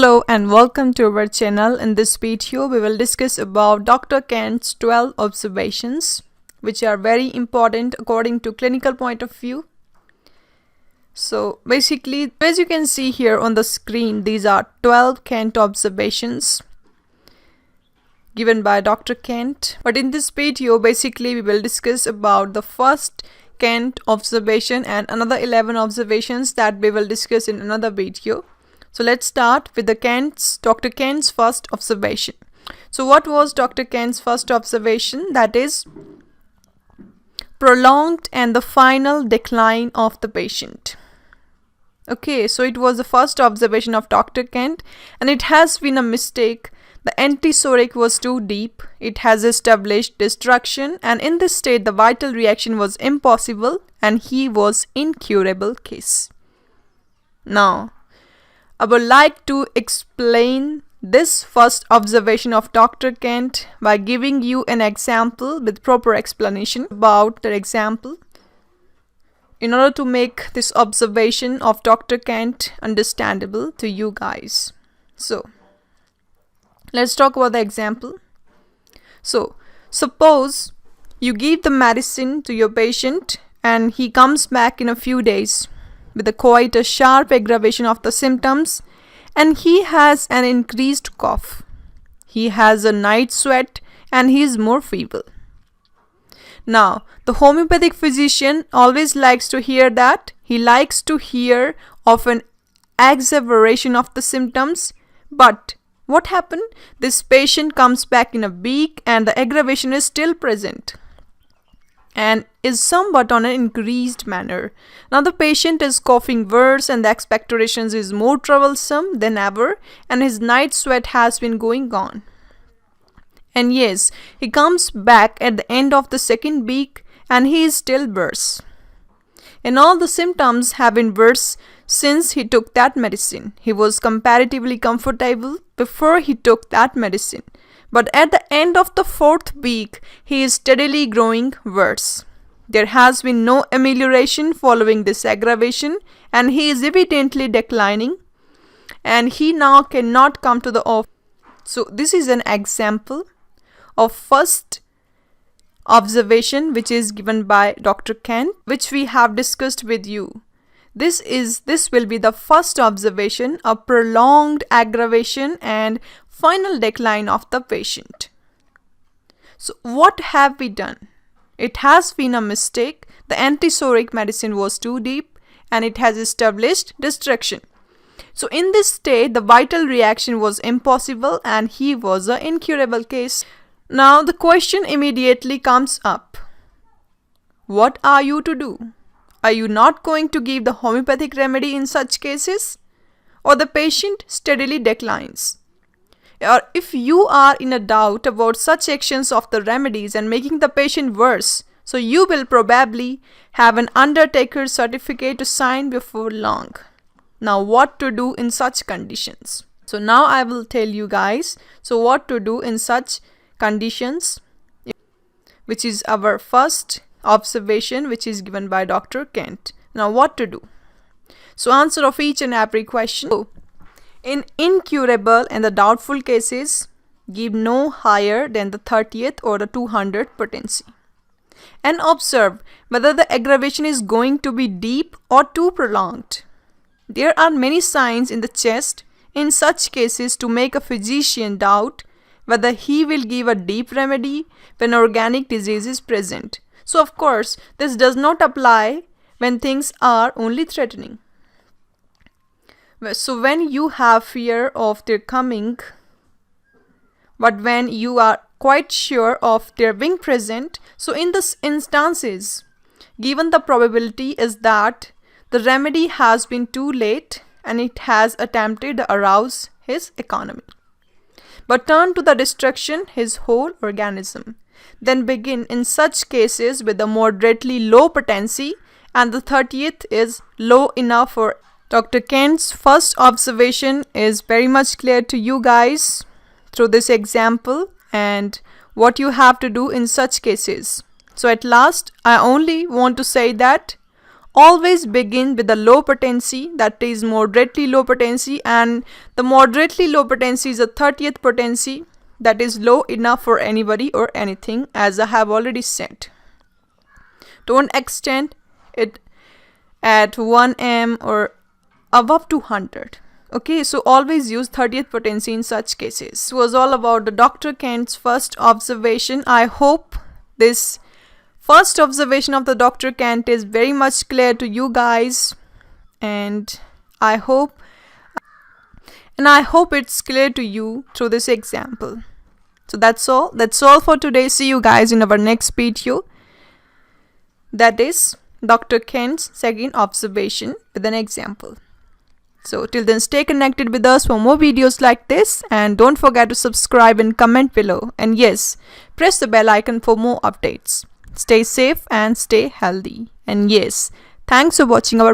Hello and welcome to our channel. In this video, we will discuss about Dr. Kent's 12 observations, which are very important according to clinical point of view. So basically, as you can see here on the screen, these are 12 Kent observations given by Dr. Kent. But in this video, basically, we will discuss about the first Kent observation and another 11 observations that we will discuss in another video. So let's start with Dr. Kent's first observation. So what was Dr. Kent's first observation? That is prolonged and the final decline of the patient. Okay, so it was the first observation of Dr. Kent, and it has been a mistake. The antipsoric was too deep. It has established destruction, and in this state the vital reaction was impossible and he was incurable case. Now I would like to explain this first observation of Dr. Kent by giving you an example with proper explanation about the example in order to make this observation of Dr. Kent understandable to you guys. So let's talk about the example. So suppose you give the medicine to your patient and he comes back in a few days with quite a sharp aggravation of the symptoms, and he has an increased cough. He has a night sweat and he is more feeble. Now, the homeopathic physician always likes to hear that. He likes to hear of an exacerbation of the symptoms. But what happened? This patient comes back in a week and the aggravation is still present and is somewhat on an increased manner. Now the patient is coughing worse and the expectorations is more troublesome than ever, and his night sweat has been going on. And yes, he comes back at the end of the second week and he is still worse. And all the symptoms have been worse since he took that medicine. He was comparatively comfortable before he took that medicine. But at the end of the fourth week, he is steadily growing worse. There has been no amelioration following this aggravation, and he is evidently declining, and he now cannot come to the office. So this is an example of first observation which is given by Dr. Kent, which we have discussed with you. This will be the first observation, a prolonged aggravation and final decline of the patient. So what have we done? It has been a mistake. The antipsoric medicine was too deep and it has established destruction. So in this state, the vital reaction was impossible and he was an incurable case. Now the question immediately comes up. What are you to do? Are you not going to give the homeopathic remedy in such cases? Or the patient steadily declines? Or if you are in a doubt about such actions of the remedies and making the patient worse, so you will probably have an undertaker's certificate to sign before long. Now what to do in such conditions? So now I will tell you guys, so what to do in such conditions, which is our first observation which is given by Dr. Kent. Now what to do? So answer of each and every question. So, in incurable and the doubtful cases, give no higher than the 30th or the 200th potency. And observe whether the aggravation is going to be deep or too prolonged. There are many signs in the chest in such cases to make a physician doubt whether he will give a deep remedy when organic disease is present. So of course, this does not apply when things are only threatening. So when you have fear of their coming, but when you are quite sure of their being present, so in this instances, given the probability is that the remedy has been too late and it has attempted to arouse his economy, but turn to the destruction his whole organism. Then begin in such cases with a moderately low potency, and the 30th is low enough for Dr. Kent's first observation is very much clear to you guys through this example and what you have to do in such cases. So at last, I only want to say that always begin with the low potency, that is moderately low potency, and the moderately low potency is a 30th potency, that is low enough for anybody or anything, as I have already said. Don't extend it at 1 m or above 200. Okay, so always use 30th potency in such cases. This was all about the Dr. Kent's first observation. I hope this first observation of the Dr. Kent is very much clear to you guys, and I hope it's clear to you through this example. So that's all for today. See you guys in our next video, that is Dr. Kent's second observation with an example. So till then, stay connected with us for more videos like this, and don't forget to subscribe and comment below, and yes, press the bell icon for more updates. Stay safe and stay healthy, and yes, thanks for watching our